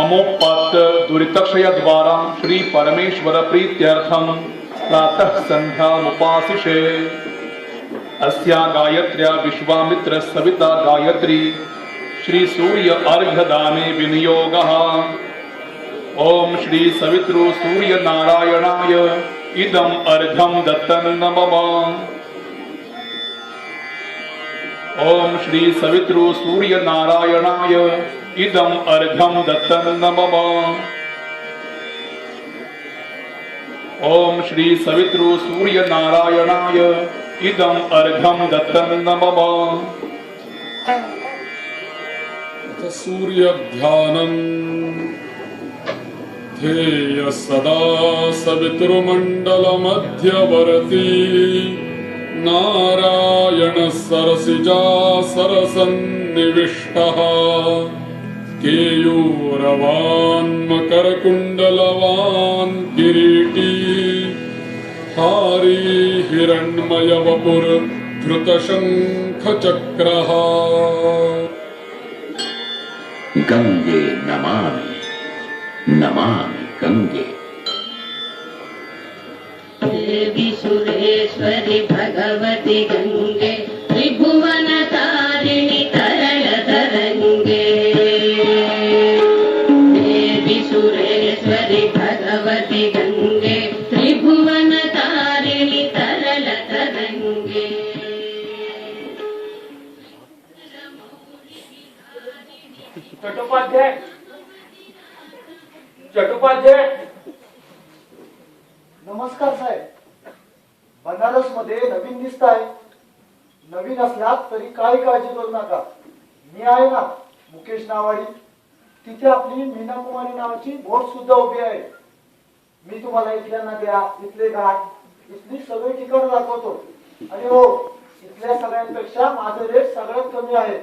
ममोपात दुरितक्षयद्वारा श्री परमेश्वर प्रीत्यर्थम प्रातः संध्यामुपासिषे। अस्या गायत्र्या विश्वामित्र सविता गायत्री श्री सूर्य अर्घ्यदाने विनियोगः। ओम श्री सवितृ सूर्य नारायणाय इदम अर्घ्यं दत्तं मम। ओम श्री सवितृ सूर्य नारायणाय इदम अर्घ्यं दत्तं मम। ओम श्री सवितृ सूर्य नारायणाय इदम अर्घ्यं दत्तं मम। सूर्य ध्यानं ध्येय सदा सवितृमण्डल मध्यवर्ती नारायण सरसिजा सरसन्निविष्टः केयूरवान् मकरकुण्डलवान् किरीटी हारी हिरण्मय वपुर धृतशङ्खचक्रः। गंगे नमामि नमामि गंगे। देवी सुरेश्वरी भगवती गंगे त्रिभुवन तारिणी तरल तरंगे। देवी सुरेश्वरी भगवती गंगे त्रिभुवन तारिणी तरल तरंगे। चट्टोपाध्याय चट्टोपाध्याय नमस्कार साहेब. बनारस मध्ये नवीन दिसताय. नवीन असलात तरी काही काळजी करू नका. मी आहे ना, मुकेश नावाडी. तिथे आपली मीना कुमारी नावाची बोट सुद्धा उभी आहे. मी तुम्हाला इथल्या नद्या, इथले घाट, इथली सगळी ठिकाणं दाखवतो. आणि हो, इथल्या सगळ्यांपेक्षा माझे रेट सगळ्यात कमी आहे.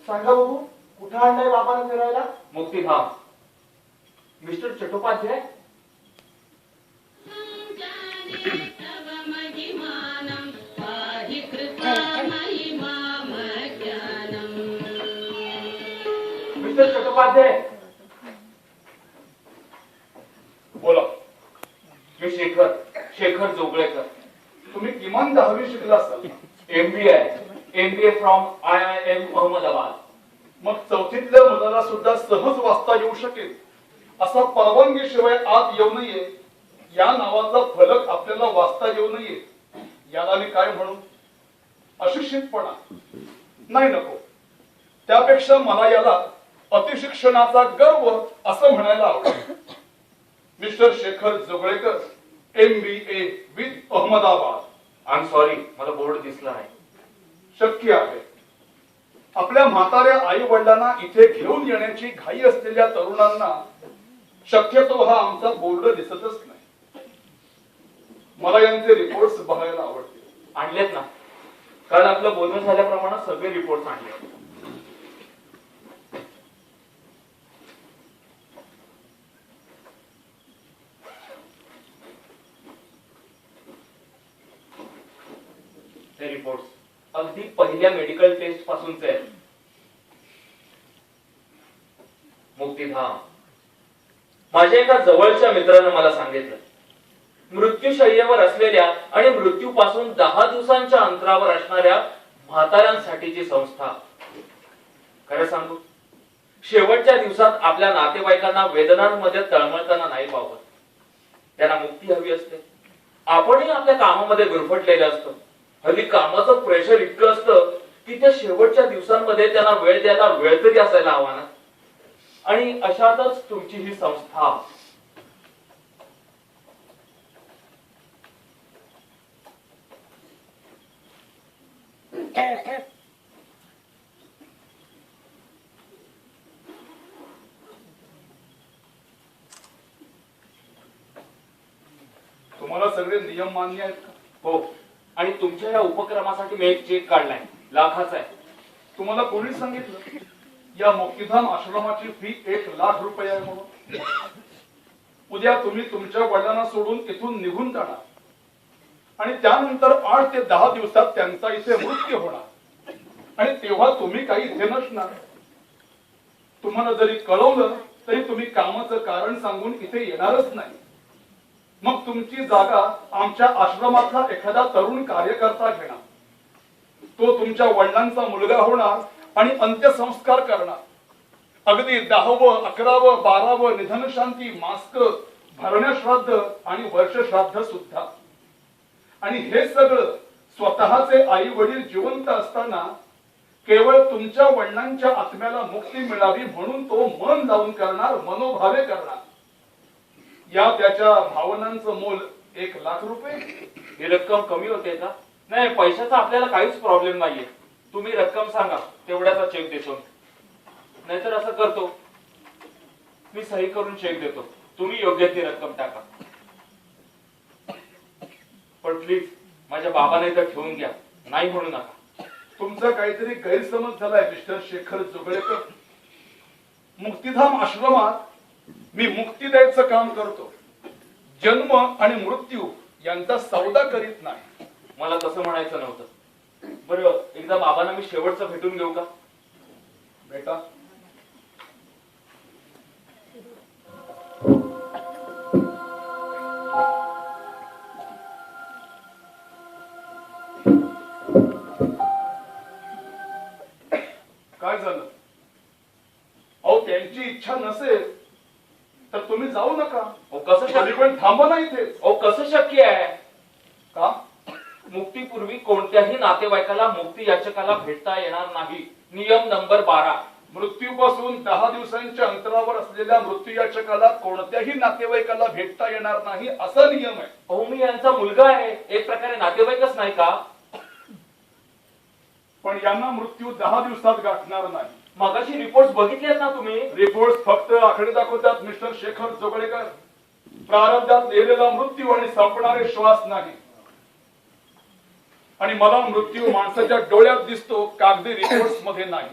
सांगा बघू, कुठं आणलंय बाबांना फिरायला? मुक्तिधाम. मिस्टर चट्टोपाध्याय मिस्टर चट्टोपाध्याय बोला. मी शेखर जोगळेकर. तुम्ही किमान 10वी शिकला असाल. MBA from IIM Ahmedabad. मग चौथीतल्या मुलाला सुद्धा सहज वाचता येऊ शकेल असा परवानगी शिवाय आत येऊ नये या नावाचा फलक आपल्याला वाचता येऊ नये याला मी काय म्हणू? अशिक्षितपणा? नाही, नको. त्यापेक्षा मला याला अतिशिक्षणाचा गर्व असं म्हणायला आवडेल. Mister Shekhar Joglekar, MBA with Ahmedabad. I am sorry, मला बोर्ड दिसला नाही. शक्य आहे. आपल्या म्हाताऱ्या आई वडिलांना इथे घेऊन येण्याची घाई असलेल्या तरुणांना शक्यतो हा आमचा बोर्ड दिसतच नाही. मला यांचे रिपोर्ट्स बघायला आवडतील. आणलेत ना, कारण आपलं बोलणं झाल्याप्रमाणे सगळे रिपोर्ट आणले. ते रिपोर्ट अगदी पहिल्या मेडिकल टेस्ट पासूनचे आहेत. मुक्तिधाम. माझ्या एका जवळच्या मित्रानं मला सांगितलं, मृत्यूशय्येवर असलेल्या आणि मृत्यूपासून 10 दिवसांच्या अंतरावर असणाऱ्या म्हाताऱ्यांसाठीची संस्था. खरं सांगू, शेवटच्या दिवसात आपल्या नातेवाईकांना वेदनांमध्ये तळमळताना नाही पाहत. त्यांना मुक्ती हवी असते. आपणही आपल्या कामामध्ये गुरफटलेले असतो. हल्ली कामाचं प्रेशर इतकं असतं की त्या शेवटच्या दिवसांमध्ये त्यांना वेळ द्यायला वेळ तरी असायला हवा ना. आणि अशातच तुमची ही संस्था. तुम्हाला सगळे नियम मान्य आहेत का? हो. आणि तुमच्या या उपक्रमासाठी मी एक चेक काढलाय, लाखाचा आहे. तुम्हाला कोणी सांगितलं या मुक्तिधाम आश्रमाची फी 1 लाख रुपये आहे म्हणून? उद्या तुम्ही तुमच्या वडिलांना सोडून इथून निघून जाणार आणि त्यानंतर 8 ते 10 दिवसात त्यांचा इथे मृत्यू होणार आणि तेव्हा तुम्ही काही इथे नसणार. तुम्हाला जरी कळवलं तरी तुम्ही कामाचं कारण सांगून इथे येणारच नाही. मग तुमची जागा आमच्या आश्रमातला एखादा तरुण कार्यकर्ता घेणार. तो तुमच्या वडिलांचा मुलगा होणार आणि अंत्यसंस्कार करणार. अगदी 10वं 11वं 12वं निधनशांती मास्क भरण्याश्राद्ध आणि वर्षश्राद्ध सुद्धा. आणि हे सगळं स्वतःचे आई वडील जिवंत असताना केवळ तुमच्या वडिलांच्या आत्म्याला मुक्ती मिळावी म्हणून तो मन लावून करणार, मनोभावे करणार. या त्याच्या भावनांचं मोल 1,00,000 रुपये. ही रक्कम कमी होते का? नाही, पैशाचा आपल्याला काहीच प्रॉब्लेम नाहीये. तुम्ही रक्कम सांगा, तेवढ्याचा चेक देतो. नाहीतर असं करतो, मी सही करून चेक देतो, तुम्ही योग्य ती रक्कम टाका. पण प्लीज माझ्या बाबाने तर ठेवून घ्या, नाही म्हणू नका. तुमचा काहीतरी गैरसमज झालाय मिस्टर शेखर जोगळेकर. मुक्तिधाम आश्रमात मी मुक्ती द्यायचं काम करतो. जन्म आणि मृत्यू यांचा सौदा करीत नाही. मला तसं म्हणायचं नव्हतं. बरं, एकदा बाबांना मी शेवटचं भेटून घेऊ का? बेटा, काय झालं? अहो, त्यांची इच्छा नसेल तर तुम्ही जाऊ नका. अहो, कसं तरी शक्य? पण थांबा ना इथे. अहो, कसं शक्य आहे? का? मुक्तीपूर्वी कोणत्याही नातेवाईकाला मुक्ती याचकाला भेटता येणार नाही. नियम नंबर 12. मृत्यूपासून 10 दिवसांच्या अंतरावर असलेल्या मृत्यू याचकाला कोणत्याही नातेवाईकाला भेटता येणार नाही असा नियम आहे. अहो, मी यांचा मुलगा आहे, एक प्रकारे नातेवाईकच नाही का? पण यांना मृत्यू 10 दिवसात गाठणार नाही. मगाशी रिपोर्ट बघितलेत ना तुम्ही? रिपोर्ट फक्त आकडे दाखवतात मिस्टर शेखर जोगळेकर. प्रारब्धात लिहिलेला मृत्यू आणि संपणारे श्वास नाही. आणि मला मृत्यू माणसाच्या डोळ्यात दिसतो, कागदी रिपोर्ट्स मध्ये नाही.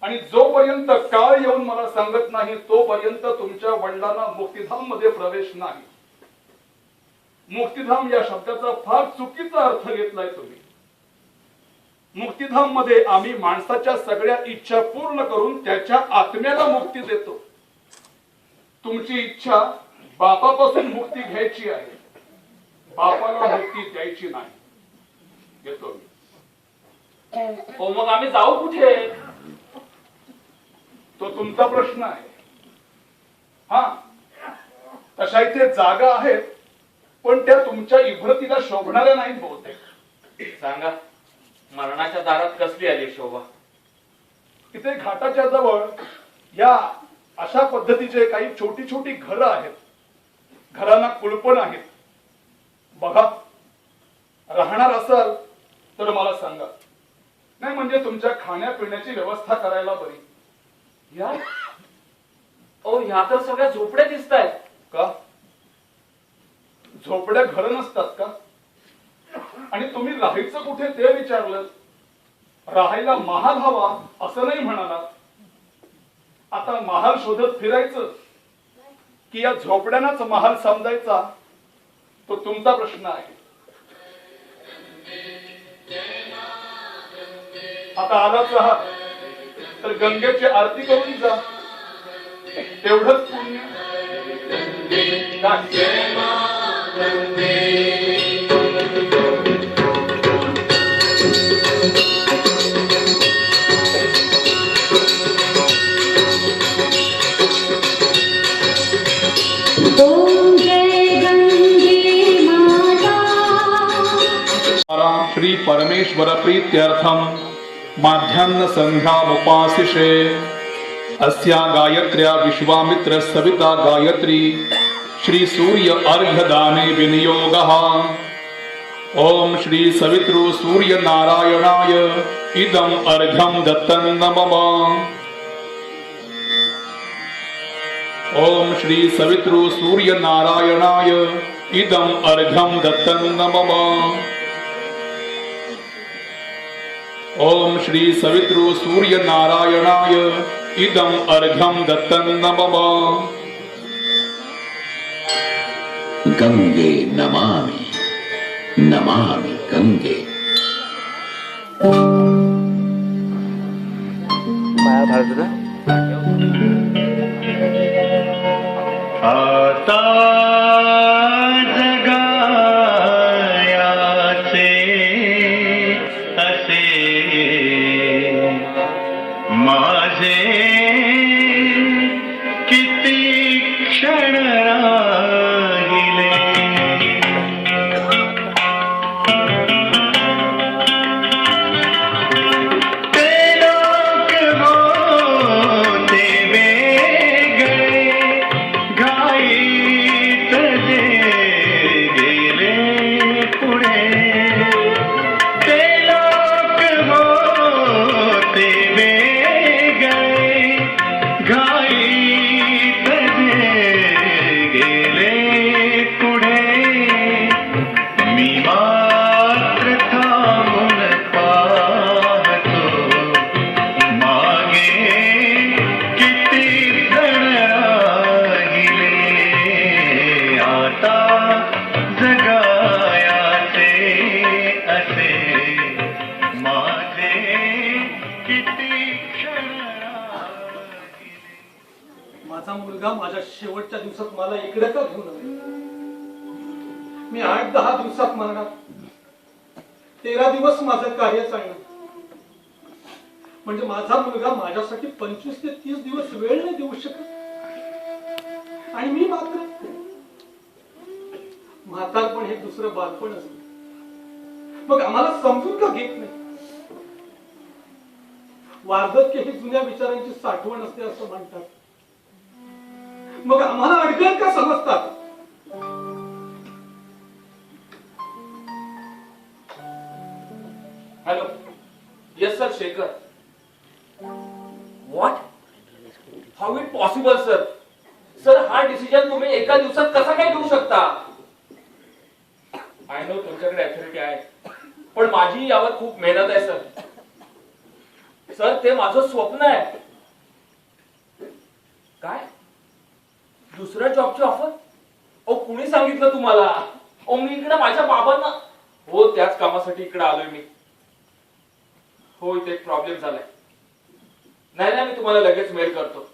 आणि जोपर्यंत काळ येऊन मला सांगत नाही तोपर्यंत तुमच्या वडिलांना मुक्तिधाम मध्ये प्रवेश नाही. मुक्तिधाम या शब्दाचा फार चुकीचा अर्थ घेतलाय तुम्ही. मुक्तिधाम मध्ये आम्ही माणसाच्या सगळ्या इच्छा पूर्ण करून त्याच्या आत्म्याला मुक्ती देतो. तुमची इच्छा बापापासून मुक्ती घ्यायची आहे, बापाला मुक्ती द्यायची नाही. घेतो मी. हो, मग आम्ही जाऊ कुठे? तो तुमचा प्रश्न आहे. हा, तशा इथे जागा आहेत, पण त्या तुमच्या इभ्रतीला शोभणाऱ्या नाहीत बहुतेक. सांगा, मरणाच्या दारात कसली आली शोभा? इथे घाटाच्या जवळ या अशा पद्धतीचे काही छोटी छोटी घरं आहेत. घरांना कुलपण आहेत. बघा, राहणार असाल तर मला सांगा. नाही म्हणजे तुमच्या खाण्यापिण्याची व्यवस्था करायला बरी. या ओ, ह्या तर सगळ्या झोपड्या दिसत आहेत. का? झोपड्या घर नसतात का? आणि तुम्ही राहायचं कुठे ते विचारलं. राहायला महाल हवा असं नाही म्हणाला. आता महाल शोधत फिरायचं की या झोपड्यांनाच महाल समजायचा, तो तुमचा प्रश्न आहे. आता आलाच आहात तर गंगेची आरती करून जा, तेवढंच पुण्य. ओम जय गंगे माता. श्री परमेश्वर प्रीत्यर्थम माध्यान्ह संध्यामुपासिषे. अस्या गायत्र्या विश्वामित्र सविता गायत्री श्री सूर्य अर्घ्यदाने विनियोगः. ओम श्री सवितृ सूर्य नारायणाय इदं अर्घ्यं दत्तं मम. ओम श्री सवितृ सूर्य नारायणाय इदं अर्घ्यं दत्तं मम. ओम श्री सवितृ सूर्य नारायणाय इदं अर्घ्यं दत्तं मम. गंगे नमामि नमामि गंगे. माया आता जगायाचे असे माझे किती क्षण राहिले ते लोक होते वेगळे घाईत जे गेले पुढे ते लोक होते वेगळे घाईत जे गेले पुढे मी मात्र थांबून पाहतो मागे किती जण राहिले आता जगायाचे असे माझे किती क्षण राहिले. माझा मुलगा माझ्या शेवटच्या दिवसात मला इकडे का घेऊन आला? मी 8-10 दिवसात मरणार, 13 दिवस माझं कार्य चालणार. म्हणजे माझा मुलगा माझ्यासाठी 25 ते 30 दिवस वेळ नाही देऊ शकत, आणि मी मात्र म्हातारपण हे दुसरं बालपण असतं. मग आम्हाला समजून का घेत नाही? वार्धक्य ही जुन्या विचारांची साठवण असते असं म्हणतात. मग आम्हाला अडगळ का समजतात? Hello, yes sir, Shekhar. What? How it possible sir? Sir, हा डिसिजन तुम्ही एका दिवसात कसा काय घेऊ शकता? आय नो तुमच्याकडे अथॉरिटी आहे, पण माझी यावर खूप मेहनत आहे सर. सर, ते माझं स्वप्न आहे. काय? दुसऱ्या जॉबची ऑफर? ओ, कुणी सांगितलं तुम्हाला? ओ, मी इकडे माझ्या बाबांना, हो त्याच कामासाठी इकडे आलोय मी. हो, इथे एक प्रॉब्लेम झालाय. नाही, मी तुम्हाला लगेच मेल करतो.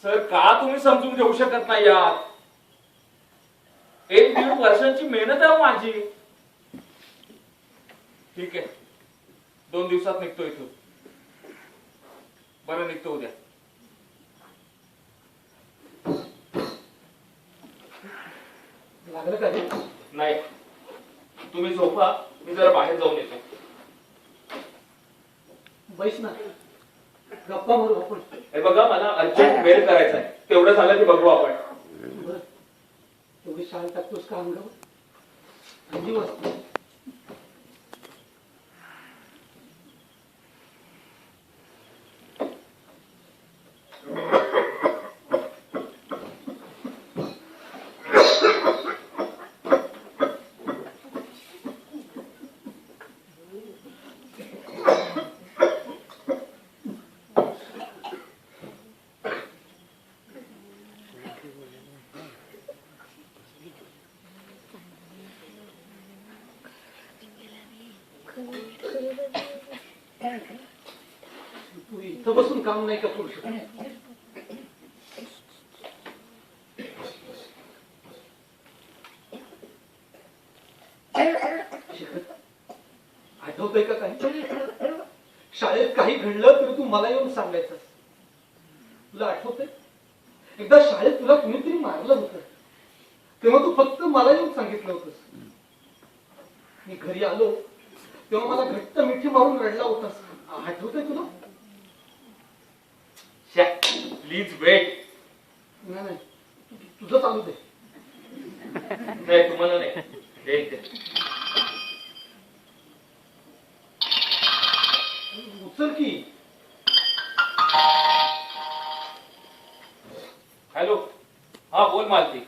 सर, का तुम्ही समजून घेऊ शकत नाही यार? 1-1.5 वर्षांची मेहनत आहे माझी. ठीक आहे, 2 दिवसात निघतो इथून. बरं, निघतो उद्या. लागलं का रे? नाही, तुम्ही झोपा, मी जरा बाहेर जाऊन येतो. बैस ना, गप्पा मारू आपण. हे बघा, मला अर्जंट मेल करायचा आहे. तेवढं झालं की बघू आपण. बरं, एवढी शाल टाकतोस का अंगावर? थंडी वाजते. तू इथं बसून काम नाही का करू शकत? आठवतंय का काही? शाळेत काही घडलं तरी तू मला येऊन सांगायचं. तुला आठवतंय? एकदा शाळेत तुला कुणीतरी मारलं होतं, तेव्हा तू फक्त मला येऊन सांगितलं होतंस. मी घरी आलो तेव्हा मला घट्ट मिठी मारून रडला होतास. आठवतंय तुला? Please wait. नाही, तुझं चालू दे. नाही, तुम्हाला नाही. उचल की. हॅलो, हा बोल मालती.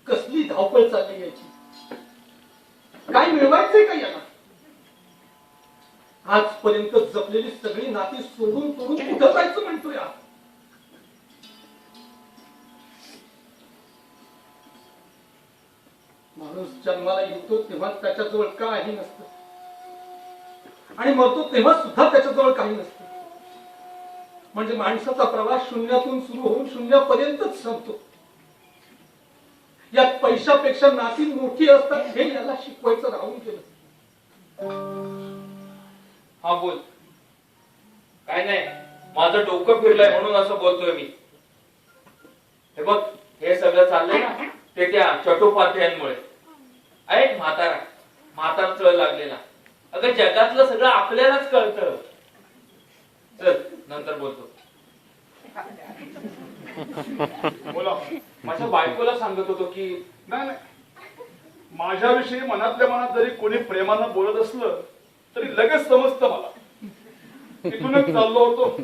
कसली धावपळ चालली याची? काय मिळवायचंय का याला? आजपर्यंत जपलेली सगळी नाती सोडून कुठं जायचं म्हणतोय? माणूस जन्माला येतो तेव्हा त्याच्याजवळ काही नसतं, आणि मरतो तेव्हा सुद्धा त्याच्याजवळ काही नसतं. म्हणजे माणसाचा प्रवास शून्यातून सुरू होऊन शून्यापर्यंतच संपतो. यात पैशापेक्षा नाती मोठी असतात हे याला शिकवायचं राहून गेलं. हा बोल. काय नाही, माझं डोकं फिरलंय म्हणून असं बोलतोय मी. हे बघ, हे सगळं चाललंय ना ते त्या चट्टोपाध्यायांमुळे. ऐक, म्हातारा चळ लागलेला. अगं जगातलं सगळं आपल्यालाच कळतं. चल नंतर बोलतो. बोला. माझ्या बायकोला सांगत होतो की नाही नाही, माझ्याविषयी मनातल्या मनात जरी कोणी प्रेमानं बोलत असलं तरी लगेच समजतं मला. तिथूनच चाललो होतो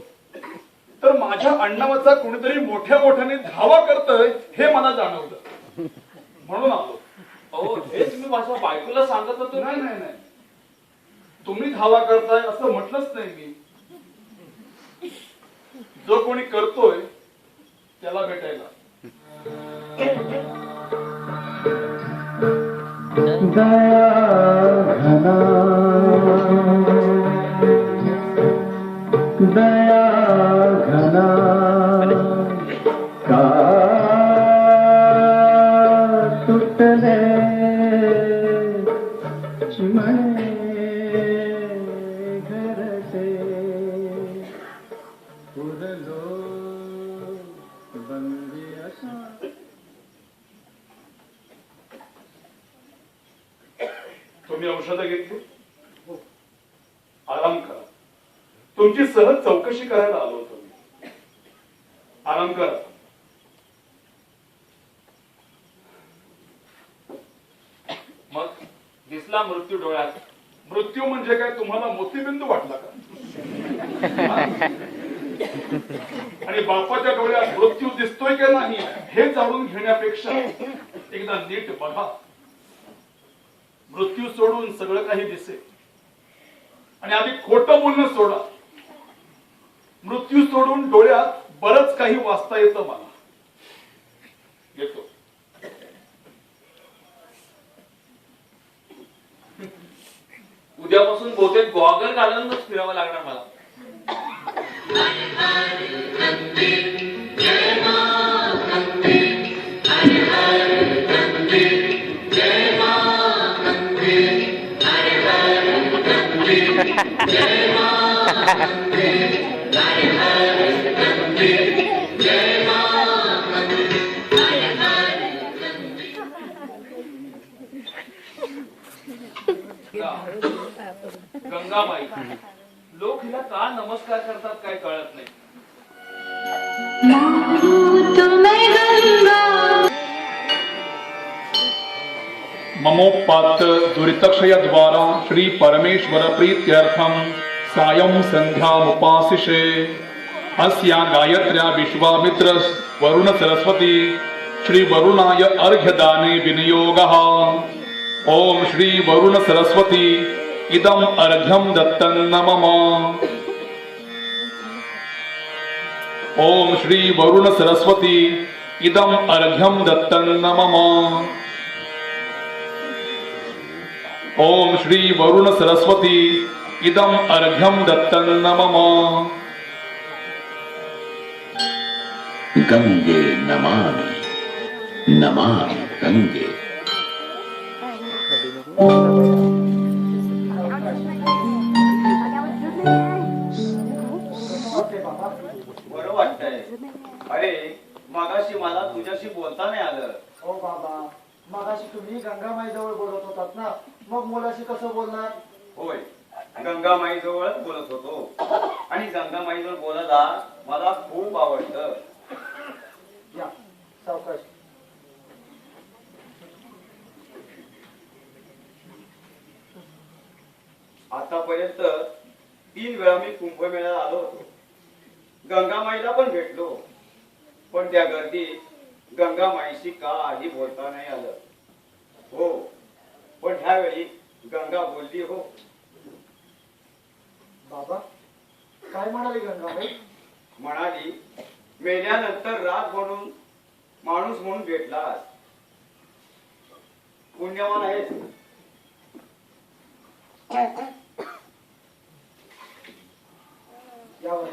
तर माझ्या अण्णावाचा कोणीतरी मोठ्या मोठ्याने धावा करतोय हे मला जाणवलं, म्हणून आलो. अहो हेच मी माझ्या बायकोला सांगत होतो. नाही नाही नाही, तुम्ही धावा करताय असं म्हटलंच नाही मी. जो कोणी करतोय त्याला भेटायला. दया घना का तुटले चिमणे घरटे पुरलो बंदी असा. तुम्ही औषधं घेतली, आराम करा. तुमची सहज चौकशी करायला आलो होतो मी. आराम करा. मग दिसला मृत्यू डोळ्यात. मृत्यू म्हणजे काय तुम्हाला मोतीबिंदू वाटला का? आणि बापाच्या डोळ्यात मृत्यू दिसतोय की नाही हे जाणून घेण्यापेक्षा एकदा नीट बघा. मृत्यू सोडून सगळं काही दिसेल. आणि आधी खोटं बोलणं सोडा. मृत्यू सोडून डोळ्यात बरंच काही वाचता येतं मला. येतो. उद्यापासून बहुतेक गॉगल घालूनच फिरावं लागणार मला. गंगाबाई, लोक हिला का नमस्कार करतात काय कळत नाही. ममोपात दुरितक्षयद्वारा श्री परमेश्वर प्रीत्यर्थम सायं संध्यामुपासिषे. अस्या गायत्र्या विश्वामित्र वरुण सरस्वती श्री वरुणाय अर्घ्यदाने विनियोगः. ओम श्री वरुण सरस्वती इदम अर्घ्यम दत्तन्न मम. ओम श्री वरुण सरस्वती इदम अर्घ्यम दत्तन्न मम. ओम श्री वरुण सरस्वती इदम अर्घ्यम दत्तन्न मम. गंगे नमामि नमामि गंगे. बरं वाटतंय. अरे मगाशी मला तुझ्याशी बोलता नाही आलं. हो बाबा, मगाशी तुम्ही गंगामाई जवळ बोलत होतात ना, मग मुलाशी कसं बोलणार? होय, गंगामाई जवळ बोलत होतो आणि गंगामाई जवळ बोलायला मला खूप आवडतं. या सावकाश. आतापर्यंत 3 वेळा मी कुंभमेळ्याला आलो होतो. गंगामाईला पण भेटलो, पण त्या गर्दीत गंगामाईशी काही बोलता नाही आलं. हो, पण ह्यावेळी गंगा बोलली. हो बाबा, काय म्हणाली गंगाबाई? म्हणाली, मेल्यानंतर राग म्हणून माणूस म्हणून भेटलास, पुण्यवान आहेस. यावर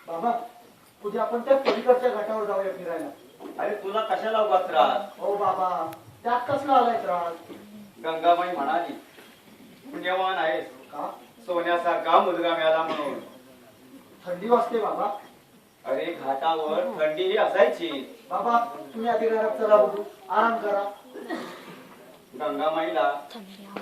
बाबा उद्या आपण त्या पलीकडच्या घाटावर जाऊया फिरायला. अरे तुला कशाला उगाच त्रास? हो बाबा त्यात कसला आलाय त्रास? गंगाबाई म्हणाली पुण्यवान आहेस, का सोन्यासारखा मुलगा मिळाला म्हणून. थंडी वाजते बाबा. अरे घाटावर थंडी ही असायची. बाबा तुम्ही आधी घरात चला बघू, आराम करा. गंगामाईला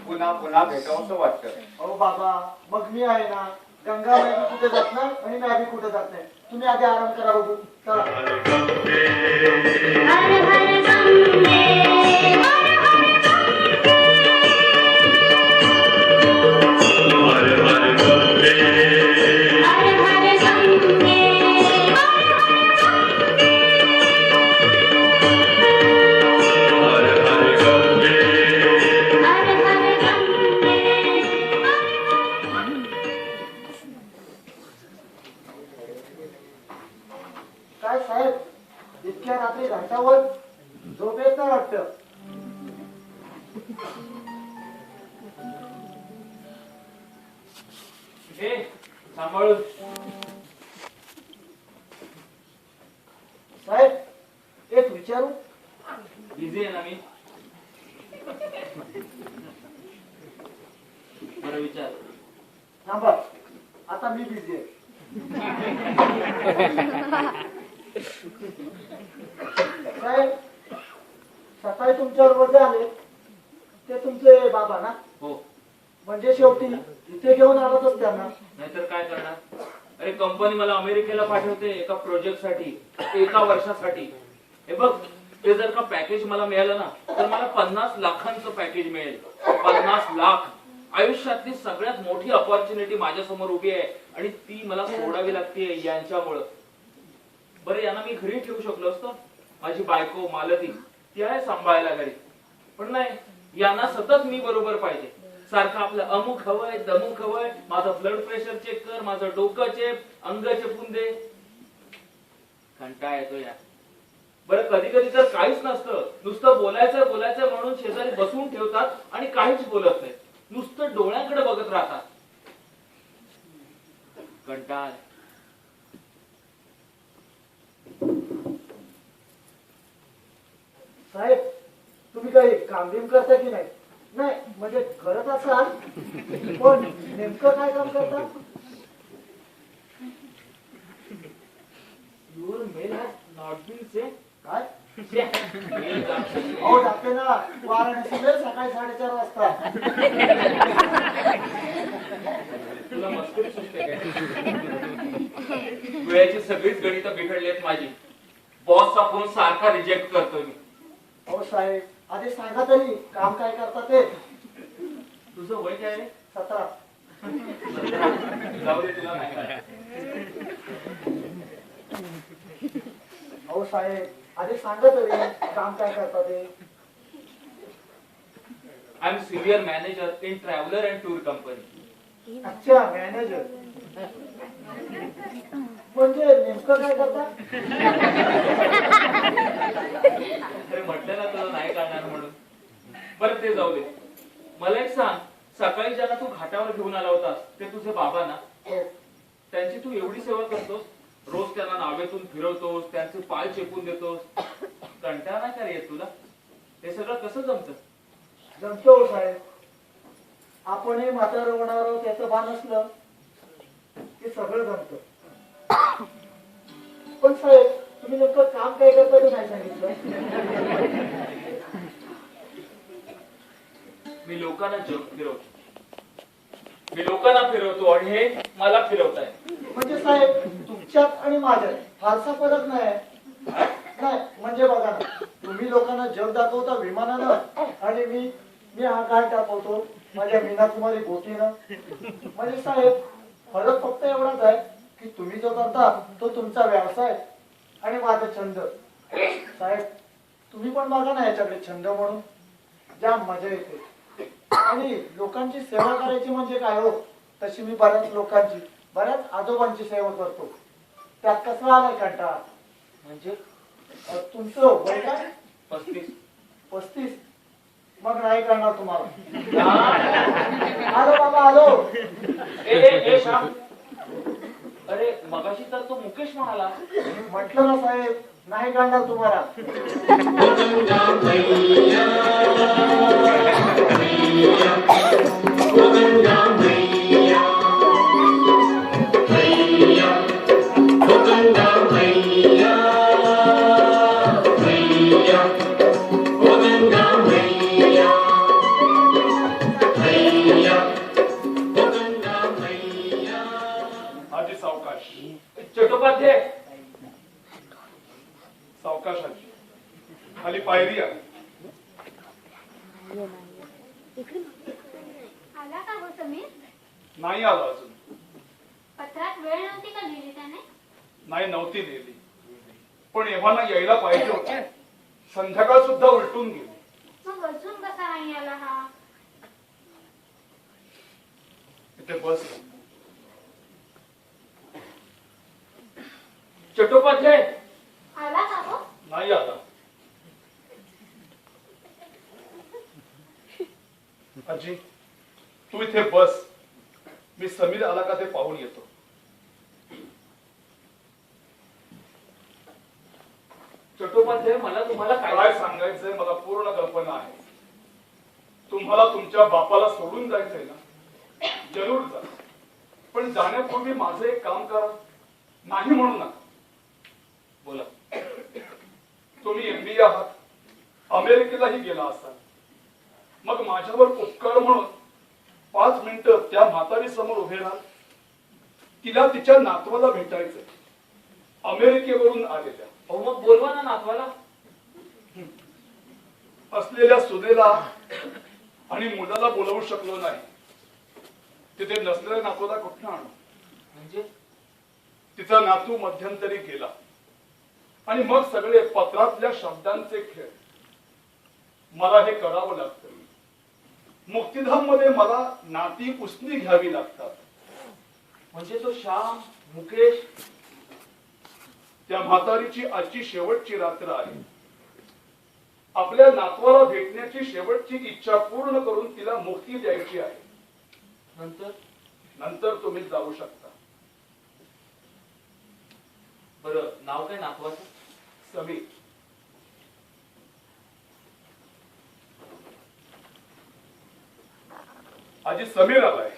पुन्हा पुन्हा भेटावंसं वाटतं. हो बाबा मग मी आहे ना. गंगाबाई कुठे जात नाही आणि मी आधी कुठे जात नाही. तुम्ही आधी आराम करा बघू, चला. हर हर गंगे हर हर गंगे हर हर गंगे. काय साहेब इतक्या रात्री घाटावर झोप येत नाही वाटतं. हे सांभाळून. साहेब एक विचारू? बिझी आहे ना मी. बरं विचार. थांबा आता मी बिझी आहे. साहेब सकाळी तुमच्याबरोबर जे आले ते तुमचे बाबा ना? हो. म्हणजे शेवटी इथे घेऊन आलातच त्यांना. नाहीतर काय करणार. अरे कंपनी मला अमेरिकेला पाठवते एका प्रोजेक्ट साठी, 1 वर्षासाठी. हे बघ ते जर का पॅकेज मला मिळालं ना तर मला 50 लाखांचं पॅकेज मिळेल. 50 लाख. आयुष्यातली सगळ्यात मोठी अपॉर्च्युनिटी माझ्या समोर उभी आहे आणि ती मला सोडावी लागते यांच्यामुळं. बरं यांना मी घरी ठेवू शकलो असतो. माझी बायको मालती ती आहे सांभाळायला घरी. पण नाही, यांना सतत मी बरोबर पाहिजे. सारखं आपलं अमुक हवंय दमुक हवंय. माझं ब्लड प्रेशर चेक कर, माझं डोकं चेप, अंग चेपून दे. कंटाळा येतो या. बरं कधी कधी तर काहीच नसतं. नुसतं बोलायचं बोलायचं म्हणून शेजारी बसवून ठेवतात आणि काहीच बोलत नाही. नुसतं डोळ्यांकडे बघत राहतात. कंटाळ. साहेब तुम्ही काही काम बिम करता की नाही? नाही म्हणजे करत असाल पण नेमकं काय काम करता? Your mail has not been sent. काय? मेल जाते. हो जाते ना वाराणसीला सकाळी 4:30 वाजता. तुला मस्करी सुचते काय? वेळेची सगळीच गणितं बिघडली आहेत माझी. बॉसचा फोन सारखा रिजेक्ट करतोय मी. हो साहेब आधी सांगा तरी काम काय करता ते. तुझं वय काय आहे? 17. जाऊ दे तुला नाही काय. हो साहेब आधी सांगा तरी काम काय करता ते. I am senior manager in traveller and tour company. अच्छा मॅनेजर म्हणजे नेमकं काय करता? अरे म्हटलं ना तुला नाही कळणार म्हणून. बरं ते जाऊ दे. मला एक सांग, सकाळी ज्यांना तू घाटावर घेऊन आला होतास ते तुझे बाबा ना? हो. त्यांची तू एवढी सेवा करतोस. रोज त्यांना नावेतून फिरवतोस, त्यांचे पाय चेपून देतोस. कंटाळा नाही का रे येत तुला? हे सगळं कसं जमतं? जमतो हो साहेब. आपणही म्हातारं होणार आहोत याचं भान असलं की सगळं जमतं. पण साहेब तुम्ही नेमकं काम काय करता ते नाही सांगितलं. मी लोकांना जग फिरवतो. मी लोकांना फिरवतो आणि हे मला फिरवत आहे. म्हणजे साहेब तुमच्यात आणि माझ्यात फारसा फरक नाही. नाही म्हणजे बघा ना तुम्ही लोकांना जग दाखवता विमानानं आणि मी आकाश दाखवतो माझ्या मीनाकुमारी बोटीनं. म्हणजे साहेब फरक फक्त एवढाच आहे की तुम्ही जो करता तो तुमचा व्यवसाय आणि माझा छंद. साहेब तुम्ही पण बघा ना याच्याकडे छंद म्हणून. जाम मजा येते. आणि लोकांची सेवा करायची म्हणजे काय हो, तशी मी बऱ्याच लोकांची बऱ्याच आजोबांची सेवा करतो. त्यात कसला आलाय कंटाळा? म्हणजे तुमचं वय काय? 35. 35? मग नाही करणार तुम्हाला. हा? आलो बाबा आलो. ए श्याम, अरे मगाशी तर तो मुकेश म्हणाला. म्हटलं ना साहेब, नाही करणार तुम्हाला. आजी सावकाश, चट्टोपाध्याय, सावकाश आजी. खाली पायरी आहे. आला का हो समीर? नाही आला अजून. पत्रात वेळ नव्हती का लिहिली त्याने? नाही, नव्हती लिहिली. पण एव्हाना यायला पाहिजे होते. संध्याकाळ सुद्धा उलटून गेली. मग अजून कसा नाही आला हा? इथे बस. चट्टोपाध्याय, आला का हो? नाही आला. आजी, तू इथे बस. मी समीर आला का ते पाहून येतो. चट्टोपाध्याय, मला तुम्हाला काय काय सांगायचंय मला पूर्ण कल्पना आहे. तुम्हाला तुमच्या बापाला सोडून जायचंय ना, जरूर जा. पण जाण्यापूर्वी माझं एक काम करा. नाही म्हणू नका. बोला. तुम्ही MBA आहात, अमेरिकेलाही गेला असाल. मग माझ्यावर उपकार म्हणून 5 मिनिटं त्या म्हातारी समोर उभे राहा. तिला तिच्या नातवाला भेटायचंय, अमेरिकेवरून आलेल्या. अहो मग बोलवा ना नातवाला. असलेल्या सुनेला आणि मुलाला बोलवू शकलो नाही. तिथे नसलेल्या नातूला कुठं आणू? म्हणजे तिचा नातू मध्यंतरी गेला आणि मग सगळे पत्रातल्या शब्दांचे खेळ. मला हे करावं लागतं. मुक्तिधाम मध्ये मला नाती उसनी घ्यावी लागतात. म्हणजे तो श्याम, मुकेश, त्या म्हातारीची आजची शेवटची रात्र आहे. आपल्या नातवाला भेटण्याची शेवटची इच्छा पूर्ण करून तिला मुक्ती द्यायची आहे. नंतर तुम्ही जाऊ शकता. बरं, नाव काय नातवाचं? समीर. आजी, समीर आलाय.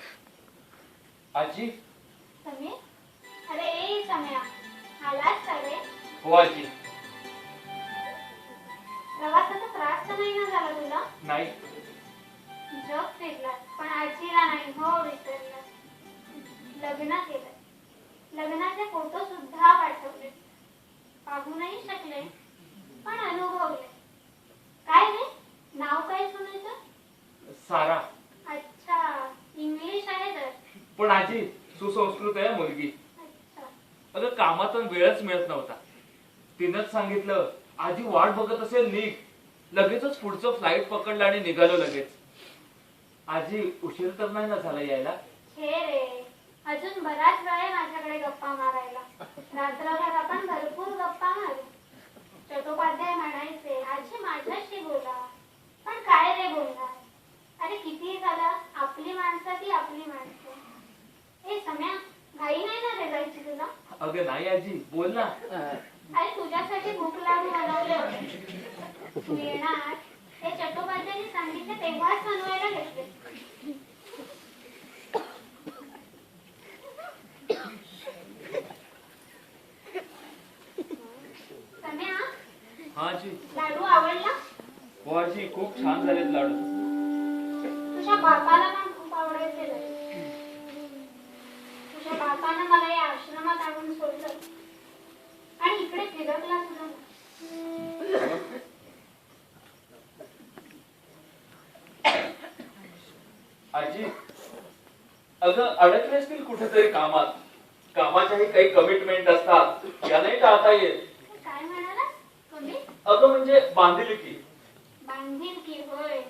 आजी. समीर? अरे ए सम्या, आलास का रे? हो आजी. प्रवासाचा त्रास तर नाही ना झाला तुला? नाही. जग फिरला पण आजीला नाही हो विसरला. लग्न केलं, लग्नाचे फोटो सुद्धा पाठवले. पाहू नाही शकले पण अनुभवले. काय रे, नाव काय सुनायचं? सारा. अच्छा, इंग्लिश आहे तर. पण आजी, सुसंस्कृत आहे मुलगी. अच्छा. अगं कामातून वेळच मिळत नव्हता. तिनंच सांगितलं, आजी वाट बघत असेल निघ. लगेचच पुढचं फ्लाईट पकडलं आणि निघालो लगेच. आजी, उशीर तर नाही ना झाला यायला? हे रे, अजून बराच वेळ आहे माझ्याकडे गप्पा मारायला. रात्रभर आपण भरपूर गप्पा मारू. चट्टोपाध्याय म्हणायचे, आजी माझ्याशी बोला. पण काय रे बोलणार? अरे किती झालं, आपली माणसं ती आपली माणसं. हे सम्या, घाई नाही ना रे जायची तुला? अगं नाही आजी, बोल ना. अरे तुझ्यासाठी भूक लाडू बनवले होते. तू येणार हे चट्टोपाध्यायांनी सांगितले तेव्हाच बनवायला घेतले. सम्या, हा आजी. लाडू आवडला? हो आजी, खूप छान झालेत लाडू. तुझ्या बापाला पण खूप आवडायचे रे. तुझ्या बापानं मला या आश्रमात आणून सोडलं आणि इकडे फिरकला सुद्धा नाही. आजी, अगं अडकले असतील कुठेतरी कामात. कामाच्याही काही कमिटमेंट असतात, या नाही टाळता येत. काय म्हणाला तुम्ही? अगं म्हणजे बांधिलकी. बांधिलकी होय.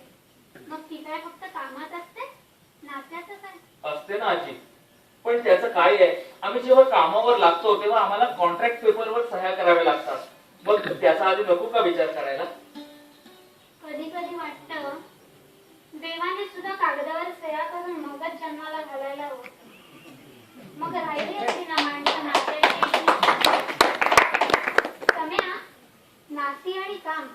मग ती काय फक्त कामात असते? नात्याचं काय? असते ना आजी. पण त्याचं काय आहे, आम्ही जेव्हा कामावर लागतो तेव्हा आम्हाला कॉन्ट्रॅक्ट पेपरवर सह्या कराव्या लागतात. मग त्याचा आधी नको का विचार करायला? कधी कधी वाटतं देवाने सुद्धा कागदावर सह्या करून मगच जन्माला घालायला हवं. मग राहिली असती ना माणसं नात्याची. सम्या, नाती आणि काम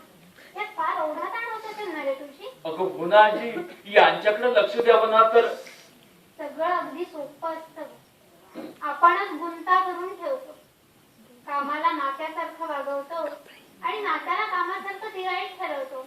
यात फार ओढाताण होत असेल ना रे तुझी? अगं हो ना आजी, यांच्याकडे लक्ष द्यावं ना तर. सगळं अगदी सोपं असतं. आपणच गुंता करून ठेवतो. कामाला नात्यासारखं वागवतो आणि नात्याला कामासारखं दिवाळीत ठरवतो.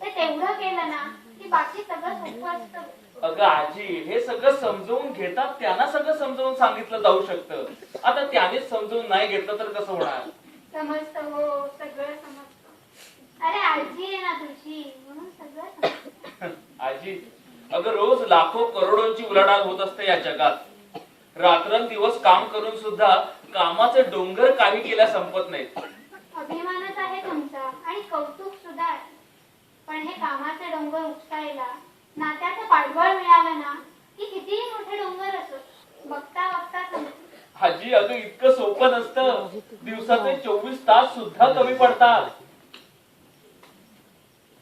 ते तेवढं केलं ना की बाकी सगळं सोपं असतं. अगं आजी, हे सगळं समजवून घेतात त्यांना सगळं समजवून सांगितलं जाऊ शकतं. आता त्यानेच समजवून नाही घेतलं तर कसं होणार? समजतं हो, सगळं समजतं. अरे आजी आहे ना तुझी, म्हणून सगळं समजतं. आजी, अगं रोज लाखो करोडोंची उलाढाल होत असते या जगात. रात्रंदिवस काम करून सुद्धा कामाचे डोंगर काही केल्या संपत नाहीत. अभिमानच आहे तुमचा आणि कौतुक सुद्धा आहे. पण हे कामाचे डोंगर उपसायला नात्याचं पाठबळ मिळालं ना की कितीही मोठे डोंगर असो बघता बघता समजतं. आजी, अगं इतकं सोपं नसतं. दिवसाचे 24 तास सुद्धा कमी पडतात.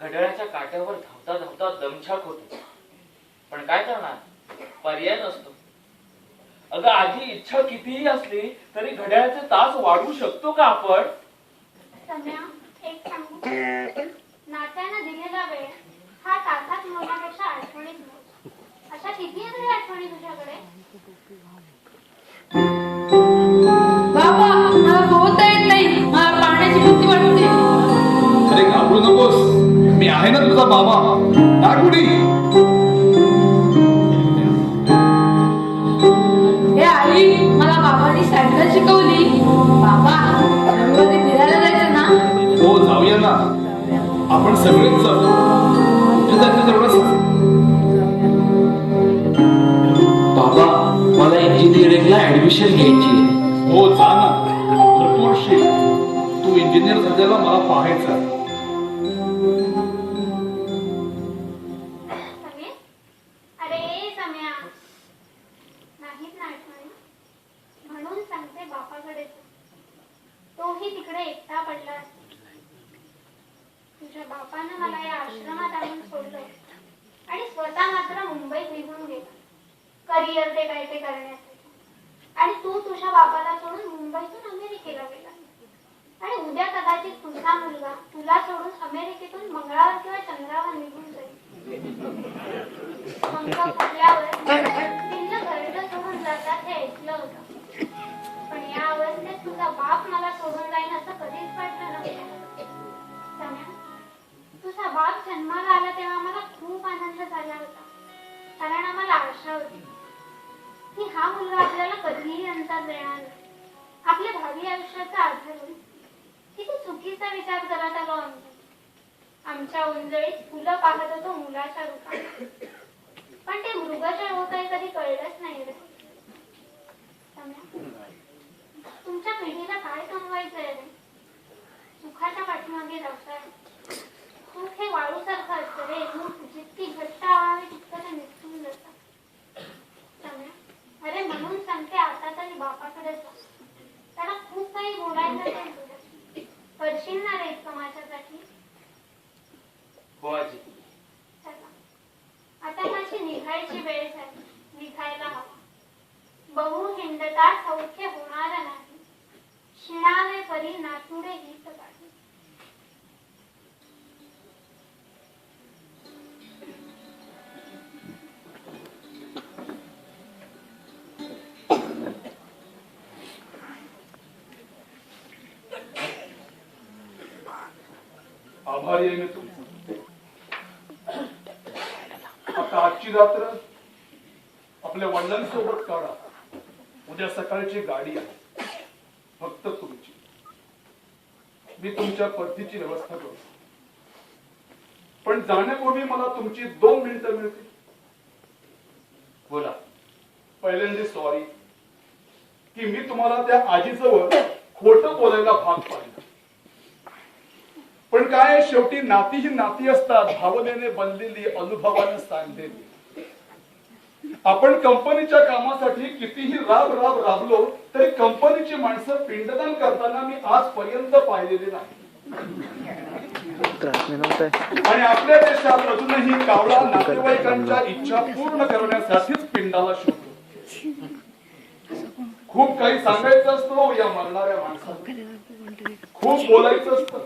घड्याळाच्या काट्यावर धावता धावता दमछाक होते. पण काय करणार, पर्याय नसतो. अगं आजी, इच्छा कितीही असली तरी घड्याळाचे तास वाढवू शकतो का आपण? सम्या, एक सांगू, नात्यानं दिलेला वेळ हा तासात मोजण्यापेक्षा आठवणीत मोज. अशा किती आहेत रे आठवणी तुझ्याकडे? बाबा, मला पोहता येत नाही. मला पाण्याची भीती वाटते. अरे घाबरू नकोस, मी आहे ना तुझा बाबा. टाक उडी. हे आई, मला बाबांनी सायकल शिकवली. बाबा, रविवारी फिरायला जायचं ना? हो, जाऊया ना. आपण सगळेच जाऊ. तेवढं बाबा, मला इंजिनिअरिंगला ऍडमिशन घ्यायची आहे. हो, जा ना. भरपूर शिक. तू इंजिनियर झालेला मला पाहायचा. सम्या, अरे सम्या, नाहीत ना आठवणी? म्हणून सांगते बापाकडे जा. तोही तिकडे एकटा पडला असता. तुझ्या बापानं मला या आश्रमात आणून सोडलं आणि स्वतः मात्र मुंबईत निघून गेला करिअर ते काय ते करण्यासाठी. आणि तू तुझ्या बापाला सोडून मुंबईतून अमेरिकेला गेला. आणि उद्या कदाचित तुझा मुलगा तुला सोडून अमेरिकेतून मंगळावर किंवा चंद्रावर निघून जाईल. पंख फुटल्यावर भिन्न घरटं सोडून जातात हे ऐकलं होतं. पण या अवस्थेत तुझा बाप मला सोडून जाईन असं कधीच वाटलं नव्हतं. सम्या, तुझा बाप जन्माला आला तेव्हा मला खूप आनंद झाला होता. कारण आम्हाला आशा होती की हा मुलगा आपल्याला कधीही अंतर देणार नाही. आपल्या भावी आयुष्याचा आधार होईल. किती चुकीचा विचार करत आलो आम्ही. आमच्या उंजळीत फुलं पाहत होतो मुलाच्या रूपात. पण ते मृगजळ होत आहे कधी कळलंच नाही रे. तुमच्या पिढीला काय कमवायचंय रे? सुखाच्या पाठीमागे जाताय. सुख हे वाळूसारखं असतं रे. जितकी घट्ट आवावी तितकं ते निसटून जातं. अरे म्हणून सांगते, आता तरी बापाकडे जा. त्याला खूप काही बोलायचं आहे तुझ्याशी. करशील ना रे इतकं माझ्यासाठी? हो आजी. चला, आता माझी निघायची वेळ झाली. निघायला हवा. बहु हिंडता सौख्य होणार नाही. शिणावे परी नातुडे गीत गाठी. आभारी आहे मी तुमचा. आता आजची रात्र आपल्या वडिलांसोबत काढा. उद्या सकाळची गाडी आहे, फक्त तुमची. मी तुमच्या पद्धतीची व्यवस्था करतो. पण जाण्यापूर्वी मला तुमची 2 मिनिटं मिळतील. बोला. पहिल्यांदा सॉरी की मी तुम्हाला त्या आजीजवळ खोटं बोलायला भाग पाडलं. पण काय, शेवटी नाती ही नाती असतात, भावनेने बनलेली, अनुभवाने सांधलेली. आपण कंपनीच्या कामासाठी कितीही राबलो तरी कंपनीची माणसं पिंडदान करताना मी आजपर्यंत पाहिलेली नाही. आणि आपल्या देशात अजूनही कावळा नातेवाईकांच्या इच्छा पूर्ण करण्यासाठीच पिंडाला शोधतो. खूप काही सांगायचं असतं या मरणाऱ्या माणसाला, खूप बोलायचं असतं.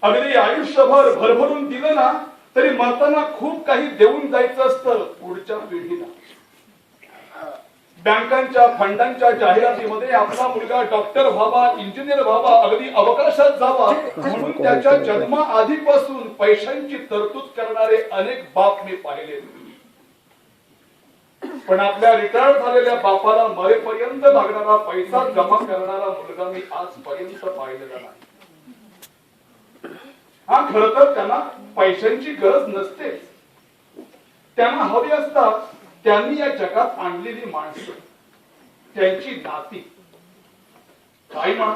अगदी आयुष्यभर भरभरून दिलं ना तरी मरताना खूप काही देऊन जायचं असतं पुढच्या पिढीला. बँकांच्या फंडांच्या जाहिरातीमध्ये आपला मुलगा डॉक्टर व्हावा, इंजिनियर व्हावा, अगदी अवकाशात जावा म्हणून त्याच्या जन्मा आधीपासून पैशांची तरतूद करणारे अनेक बाप मी पाहिले. पण आपल्या रिटायर झालेल्या बापाला मरेपर्यंत लागणारा पैसा जमा करणारा मुलगा मी आजपर्यंत पाहिलेला नाही. हा खरं तर त्यांना पैशांची गरज नसते, त्यांना हवी असतात त्यांनी या जगात आणलेली माणसं, त्यांची नाती. काय म्हणा,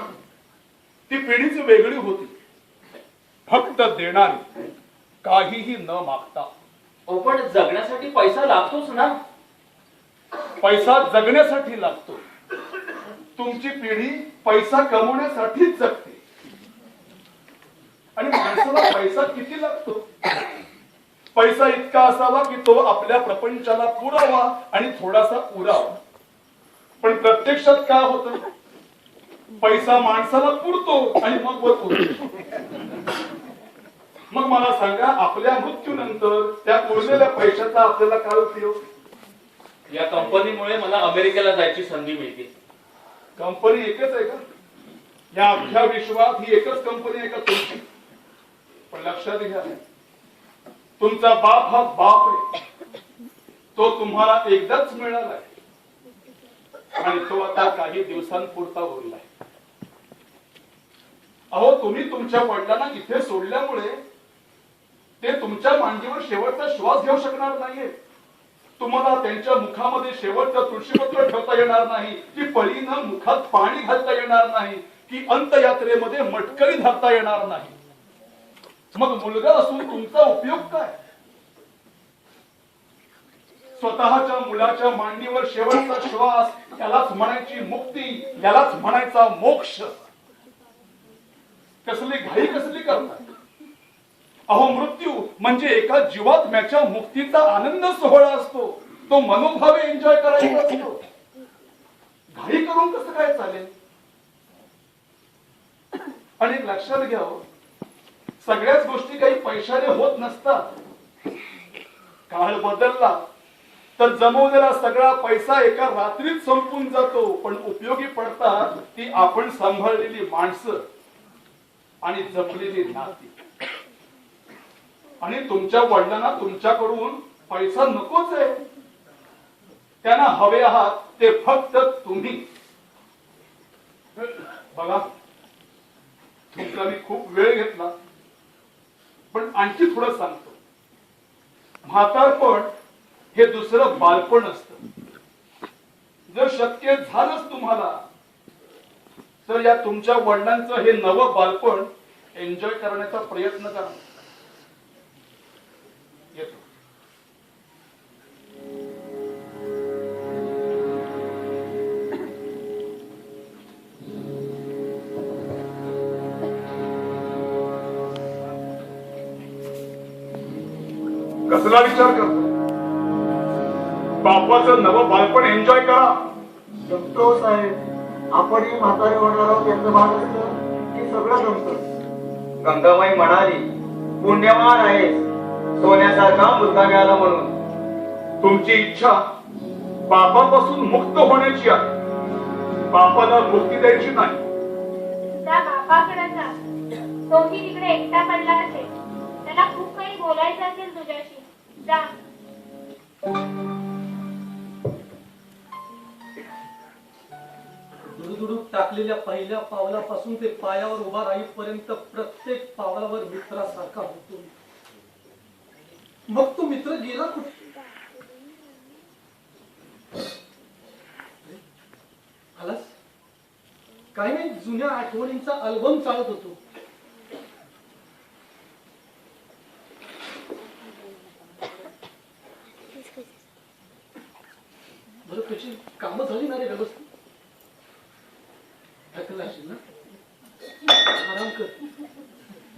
ती पिढीच वेगळी होती, फक्त देणारी, काहीही न मागता. पण जगण्यासाठी पैसा लागतोच ना. पैसा जगण्यासाठी लागतो. तुमची पिढी पैसा कमवण्यासाठीच जगते. आणि माणसाला पैसा किती लागतो? पैसा इतका असावा की तो आपल्या प्रपंचाला पुरावा आणि थोडासा उरावा. पण प्रत्यक्षात काय होतं? पैसा माणसाला पुरतो आणि मग वर उरतो. मग मला सांगा, आपल्या मृत्यूनंतर त्या उरलेल्या पैशाचा आपल्याला काय उपयोग? या कंपनीमुळे मला अमेरिकेला जायची संधी मिळते. कंपनी एकच आहे का? या अख्ख्या विश्वात ही एकच कंपनी आहे का तुमची? पण लक्षात घ्या, तुमचा बाप हा बाप आहे, तो तुम्हाला एकदाच मिळालाय आणि तो आता काही दिवसांपुरता उरलाय. अहो, तुम्ही तुमच्या वडिलांना इथे सोडल्यामुळे ते तुमच्या मांडीवर शेवटचा श्वास घेऊ शकणार नाहीये. तुम्हाला त्यांच्या मुखामध्ये शेवटचं तुळशीपत्र ठेवता येणार नाही, की पळीनं मुखात पाणी घालता येणार नाही, की अंतयात्रेमध्ये मटकरी धरता येणार नाही. मग मुलगा असून तुमचा उपयोग काय? स्वतःच्या मुलाच्या मांडीवर शेवटचा श्वास, यालाच म्हणायची मुक्ती, यालाच म्हणायचा मोक्ष. कसली घाई कसली करताय? अहो, मृत्यू म्हणजे एका जीवात्म्याच्या मुक्तीचा आनंद सोहळा असतो. तो मनोभावे एन्जॉय करायचा असतो. घाई करून कसं काय चालेल? आणि लक्षात घ्या, सगळ्याच गोष्टी काही पैशाने होत नसतात. काळ बदलला तर जमवलेला सगळा पैसा एका रात्रीत संपून जातो, पण उपयोगी पडतात ती आपण सांभाळलेली माणसं आणि जपलेली नाती. आणि तुमच्या वडिलांना तुमच्याकडून पैसा नकोच आहे, त्यांना हवे आहात ते फक्त तुम्ही. बघा, तुमचा मी खूप वेळ घेतला, पण आणखी थोडं सांगतो. म्हातारपण हे दुसरं बालपण असतं. जर शक्य झालंच तुम्हाला तर या तुमच्या वडिलांचं हे नवं बालपण एन्जॉय करण्याचा प्रयत्न करा. येतो. कसला विचार करतो? बापाचं नवं बालपण एन्जॉय करा. जमतो साहेब, आपणही म्हातारे होणार यांचं भाग असतं की सगळं जमतं. गंगाबाई म्हणाली, पुण्यवान आहे, सोन्यासारखा मुलगा मिळाला म्हणून. तुमची इच्छा बापापासून मुक्त होण्याची आहे, बापाला मुक्ती द्यायची नाही. जा बापाकडे जा, तोही तिकडे एकटा पडला असेल, त्याला खूप काही बोलायचं असेल तुझ्याशी. जा. दुडुदुडूक टाकलेल्या पहिल्या पावलापासून ते पायावर उभा राहीपर्यंत प्रत्येक पावलावर मित्रासारखा होतो. मग तो मित्र गेला कुठे? आलास? काही नाही, जुन्या आठवणींचा अल्बम चालत होतो. बरं, तुझी कामं झाली ना रे व्यवस्थित? थकला असेल ना? आराम कर,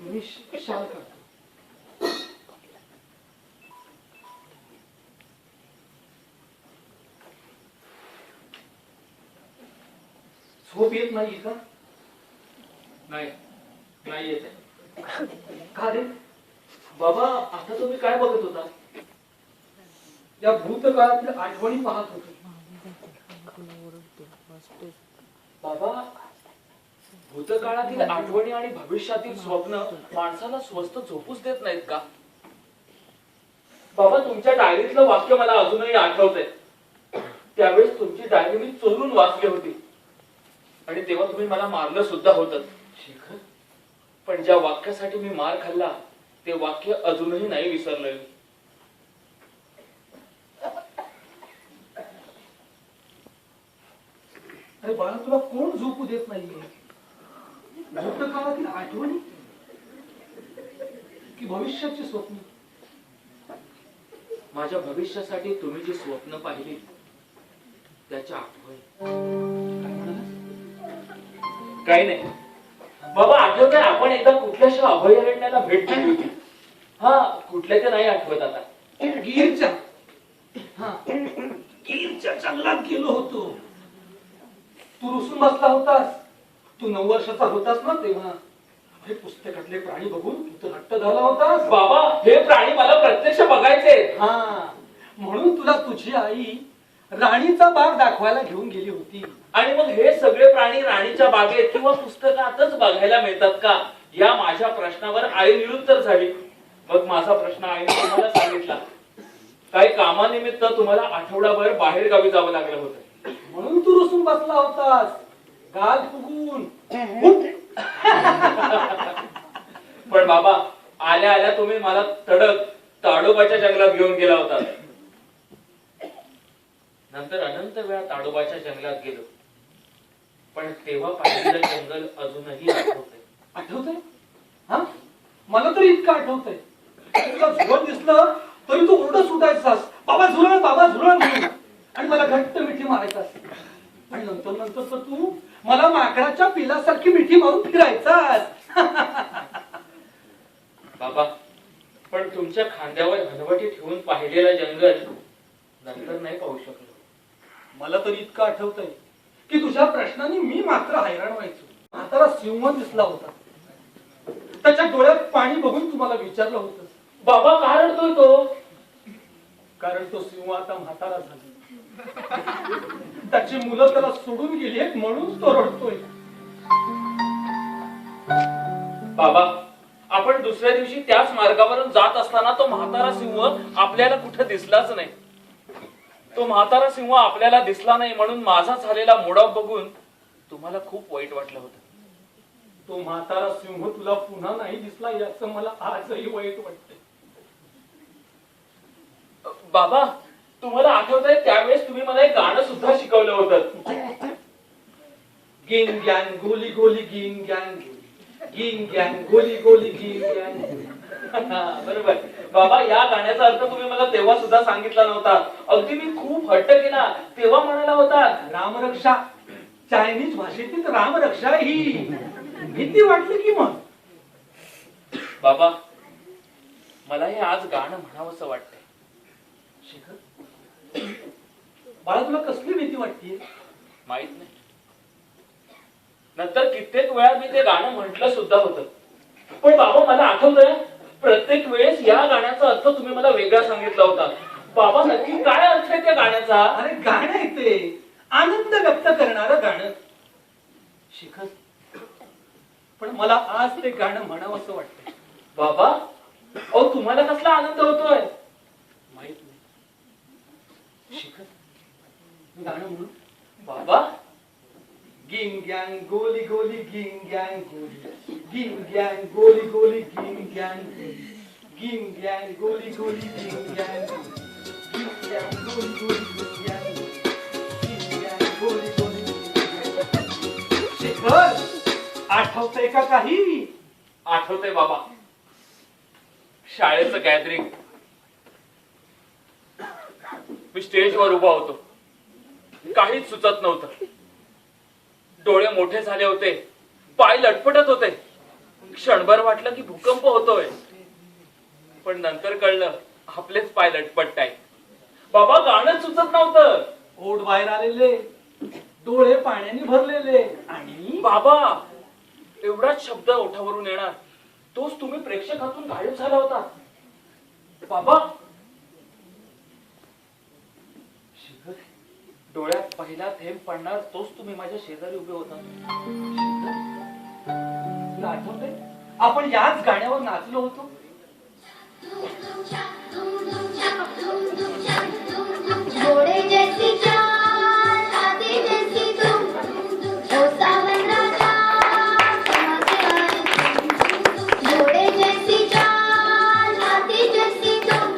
मी शाल काढतो. झोप येत नाही का? नाही नाही येते. का रे? बाबा आता तुम्ही काय बघत होता? या भूतकाळातील आठवणी पाहत होतो. बाबा भूतकाळातील आठवणी आणि भविष्यातील स्वप्न माणसाला स्वस्त झोपूच देत नाहीत का? बाबा तुमच्या डायरीतलं वाक्य मला अजूनही आठवतंय. त्यावेळेस तुमची डायरी मी चोरून वाचली होती आणि तेव्हा तुम्ही मला मारलं सुद्धा होतं. शेखर, पण ज्या वाक्यासाठी मी मार खाल्ला ते वाक्य अजूनही नाही विसरलोय मी. अरे बाळा, तुला कोण झोपू देत नाहीये? भूतकाळातील आठवणी की भविष्याची स्वप्न? माझ्या भविष्यासाठी तुम्ही जी स्वप्न पाहिली त्याच्या आठवणी. काही नाही बाबा, आठवतंय आपण एकदा कुठल्याशा अभयारण्याला भेट दिली होती. हा कुठल्या ते नाही आठवत आता. गीरच्या जंगलात गेलो होतो. तू रुसून बसला होतास. तू 9 वर्षाचा होतास ना तेव्हा. हे पुस्तकातले प्राणी बघून तू तर हट्ट झाला होतास. बाबा हे प्राणी मला प्रत्यक्ष बघायचे. हा, म्हणून तुला तुझी आई राणीचा बाग दाखवायला घेऊन गेली होती. आणि मग हे सगळे प्राणी राणीच्या बागेत किंवा पुस्तकातच बघायला मिळतात का? या माझ्या प्रश्नावर आई निरुत्तर झाली. मग माझा प्रश्न आईने तुम्हाला सांगितला. काही कामानिमित्त तुम्हाला आठवडाभर बाहेर गावी जावं लागलं होतं म्हणून तू रुसून बसला होतास, गाल फुगून. पण बाबा आल्या आल्या तुम्ही मला तडक ताडोबाच्या जंगलात घेऊन गेला होता. नंतर अनंत वेळा ताडोबाच्या जंगलात गेलो, पण तेव्हा पाहिलेलं जंगल अजूनही आठवतंय. आठवतंय? हा, मला तर इतकं आठवतंय. तुला झुरण दिसलं तरी तू ओरडत सुटायचास, बाबा झुरण, बाबा झुरण म्हणून. आणि मला घट्ट मिठी मारायचास. आणि नंतर नंतर तर तू मला माकडाच्या पिलासारखी मिठी मारून फिरायचास. बाबा पण तुमच्या खांद्यावर हनवटी ठेवून पाहिलेलं जंगल नंतर नाही पाहू शकलो. मला तर इतकं आठवतंय की तुझ्या प्रश्नांनी मी मात्र हैराण व्हायचो. म्हातारा सिंह दिसला होता. त्याच्या डोळ्यात पाणी बघून तुम्हाला विचारलं होतं, बाबा का रडतोय तो? कारण तो सिंह आता म्हातारा झाला. त्याची मुलं त्याला सोडून गेली आहेत म्हणून तो रडतोय. बाबा आपण दुसऱ्या दिवशी त्याच मार्गावरून जात असताना तो म्हातारा सिंह आपल्याला कुठे दिसलाच नाही. तो म्हातारा सिंह आपल्याला दिसला नाही म्हणून माझा झालेला मोडाव बघून तुम्हाला खूप वाईट वाटलं होतं. तो म्हातारा सिंह तुला पुन्हा नाही दिसला याचं मला आजही वाईट वाटतंय. बाबा तुम्हाला आठवतंय त्यावेळेस तुम्ही मला एक गाणं सुद्धा शिकवलं होतं. गिंग गँग गोली गोली गिंग गँग, गिंग गँग गोली गोली गिंग गँग. बरोबर बाबा, या गाण्याचा अर्थ तुम्ही मला तेव्हा सुद्धा सांगितला नव्हता. अगदी मी खूप हट्ट केला तेव्हा म्हणाला होता रामरक्षा. चायनीज भाषेतील रामरक्षा ही भीती वाटली की मग. बाबा मला हे आज गाणं म्हणावंसं वाटतंय. शेखर, बाळा तुला कसली भीती वाटते? माहित नाही. नंतर कित्येक वेळा मी ते गाणं म्हटलं सुद्धा होतं. पण बाबा मला आठवतंय प्रत्येक वेळेस या गाण्याचा अर्थ तुम्ही मला वेगळा सांगितला होता. बाबा नक्की काय अर्थ आहे त्या गाण्याचा? अरे गाणं आहे ते, आनंद व्यक्त करणारं गाणं. शिखर, पण मला आज ते गाणं म्हणावं असं वाटतंय. बाबा अहो तुम्हाला कसला आनंद होतोय? माहित नाही. शिखर, गाणं म्हणून. बाबा गिंग गँग गोली गोली गिंग गँग गोली, गिंग गँग गोली गोली गिंग गँग, गिंग गँग गोली गोली गिंग गँग, गिंग गँग गोली गोली गिंग गँग, गिंग गँग गोली गोली गिंग गँग. शेखर, आठवतंय का काही? आठवतंय बाबा. शाळेचं गॅदरिंग. मी स्टेजवर उभा होतो. काहीच सुचत नव्हतं. डोळे मोठे झाले होते, पाय लटपटत होते. क्षणभर वाटलं की भूकंप होतोय, पण नंतर कळलं आपलेच पाय लटपटताय. बाबा गाणं सुचत नव्हतं. ओठ बाहेर आलेले, डोळे पाण्याने भरलेले, आणि बाबा एवढाच शब्द ओठावरून येणार, तोच तुम्ही प्रेक्षकातून गायब झाला होता. बाबा शिखर, डोळ्यात पहिला थेंब पडणार तोच तुम्ही माझ्या शेजारी उभे होता. तुला आठवतंय आपण याच गाण्यावर नाचलो होतो. घोड़े जैसी चाल, हाथी जैसी तुम, ओ सावन राजा, कहाँ से आए तुम? घोड़े जैसी चाल, हाथी जैसी तुम,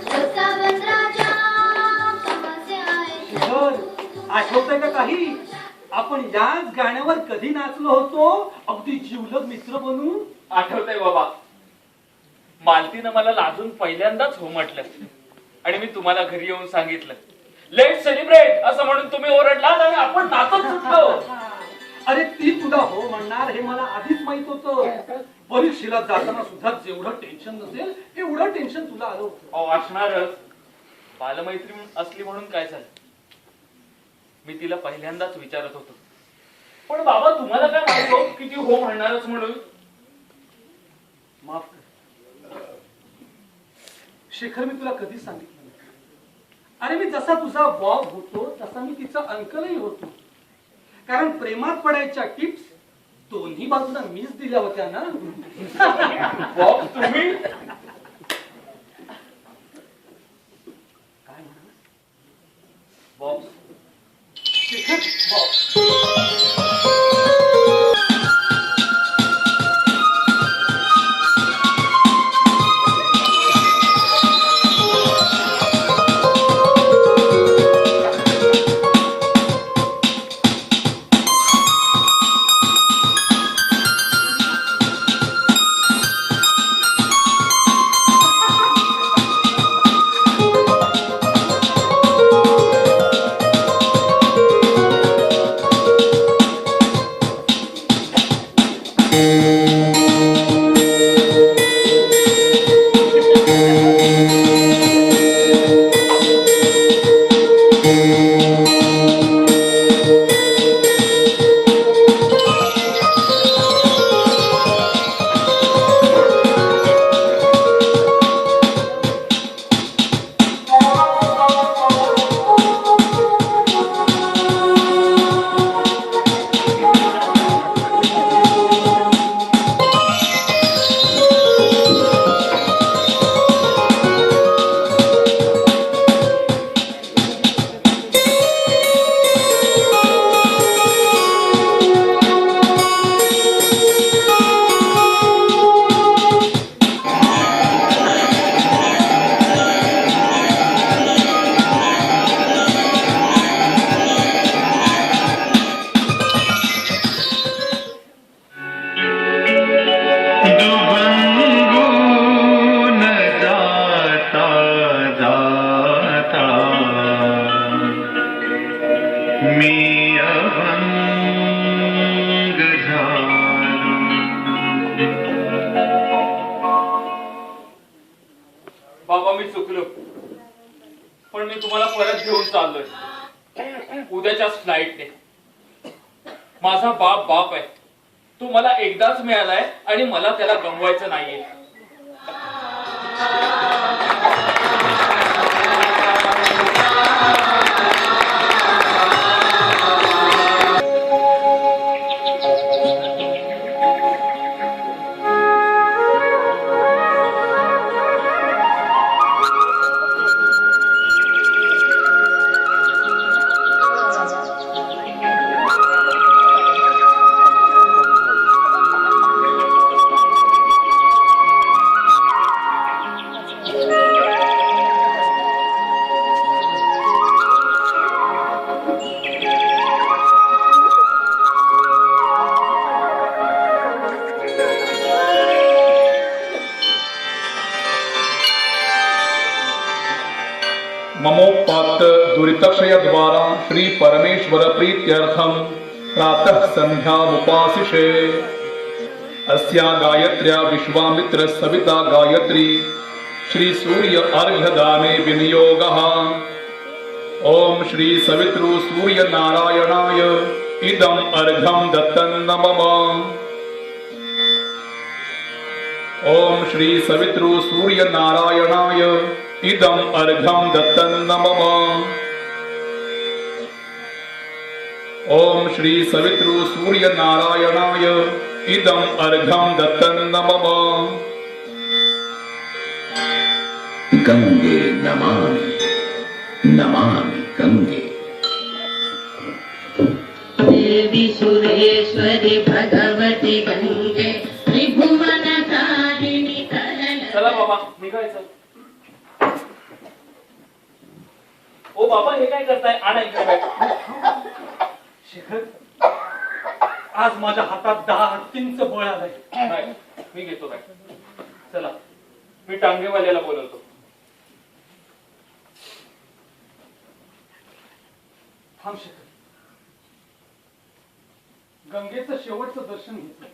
ओ सावन राजा, कहाँ से आए तुम? शिखर, आठवतंय का काही? आपण याच गाण्यावर कधी नाचलो होतो, अगदी जीवलग मित्र बनून. आठवतंय बाबा, मालतीनं मला लाजून पहिल्यांदाच हो म्हटलं आणि मी तुम्हाला घरी येऊन सांगितलं, लेट सेलिब्रेट असं म्हणून तुम्ही ओरडलात आणि आपण नाचत सुटलो. अरे ती तुला हो म्हणणार हे मला आधीच माहित होतं. परीक्षेला जाताना सुद्धा जेवढं टेन्शन नसेल एवढं टेन्शन तुला आलं होतं. अहो, असणारच. बालमैत्री असली म्हणून काय झालं, मी तिला पहिल्यांदाच विचारत होतो. पण बाबा तुम्हाला काय माहित हो की ती हो म्हणणारच म्हणून? माफ कर शेखर, मी तुला कधीच सांगितलं नाही. अरे मी जसा तुझा बॉब होतो तसा मी तिचा अंकलही होतो. कारण प्रेमात पडायच्या टिप्स दोन्ही बाजूला मीच दिल्या होत्या ना. बॉब तुम्ही? काय म्हणा बॉब शेखर, बॉब. दुभंगून जाता जाता मी अभंग झालो. बाबा मी चुकलो, पण मी तुम्हाला परत घेऊन चाललोय उद्याच्याच फ्लाईटने. माझा बाप बाप आहे, तो मला एकदाच मिळालाय आणि मला त्याला गमवायचं नाहीये. ममोपात दुरितक्षय द्वारा श्री परमेश्वर प्रीत्यर्थम प्रातः संध्या उपासिषे. अस्या गायत्र्या विश्वामित्र सविता गायत्री श्री सूर्य अर्घ्यदाने विनियोगः। ओम श्री सवितृ सूर्य नारायणाय इदं अर्घ्यं दत्तं मम। ओम श्री सवितृ सूर्य नारायणाय इदं अर्घ्यं दत्तं मम। ओम श्री सवितृ सूर्य नारायणाय इदं अर्घ्यं दत्तं मम। गंगे नमामि नमामि गंगे। देवी सुरेश्वरी भगवती गंगे त्रिभुवनकारिणी करण। चला बाबा निघायचं. ओ बाबा हे काय करताय? आणा इकडे बॅग. शेखर, आज माझ्या हातात 10 हत्तींचं बळ आलंय. नाही, मी घेतो बॅग. चला मी टांगेवाल्याला बोलवतो. थांब शेखर, गंगेचं शेवटचं दर्शन घेतलं.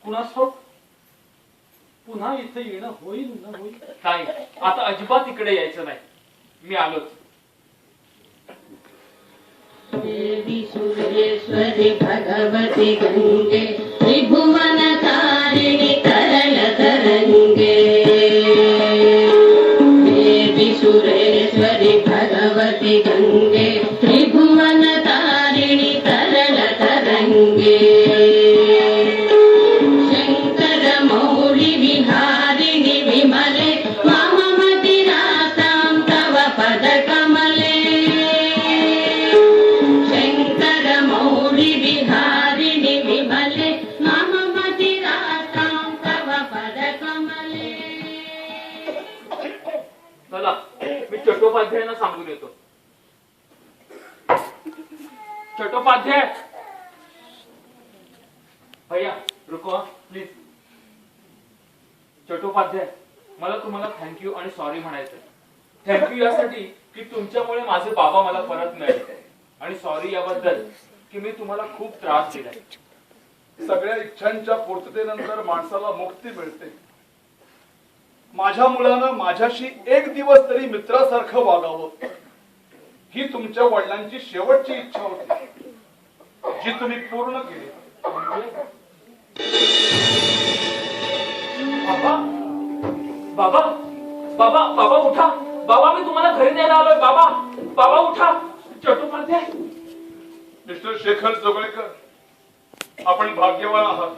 कुणास ठाऊक पुन्हा इथे येणं होईल न होईल. नाही, आता अजिबात इकडे यायचं नाही. मी आलोच. देवी सुरेश्वरी भगवती गंगे त्रिभुवनकारिणी करण तरंगे। देवी सुरेश्वरी भगवती गंगे त्रिभुवनकारिणी करण तरंगे। शंकर मौली विहारिणि विमले वाममति रासां तव पद कमले। शंकर मौली विहारिणि विमले वाममति रासां तव पद कमले। चला मी चट्टोपाध्यायांना सांगून येतो. चट्टोपाध्याय भैया रुको प्लीज. चट्टोपाध्याय, मला तुम्हाला थँक्यू आणि सॉरी म्हणायचं. थँक्यू यासाठी की तुमच्यामुळे माझे बाबा मला परत मिळाले, आणि सॉरी याबद्दल की मी तुम्हाला खूप त्रास दिलाय. सगळ्या इच्छांच्या पूर्ततेनंतर माणसाला मुक्ती मिळते. माझ्या मुलानं माझ्याशी एक दिवस तरी मित्रासारखं वागावं ही तुमच्या वडिलांची शेवटची इच्छा होती, जी तुम्ही पूर्ण केली. बाबा बाबा बाबा बाबा उठा. बाबा मी तुम्हाला घरी न्यायला आलोय. बाबा बाबा उठा. चट्टोपाध्याय. मिस्टर शेखर जोगळेकर, आपण भाग्यवान आहात.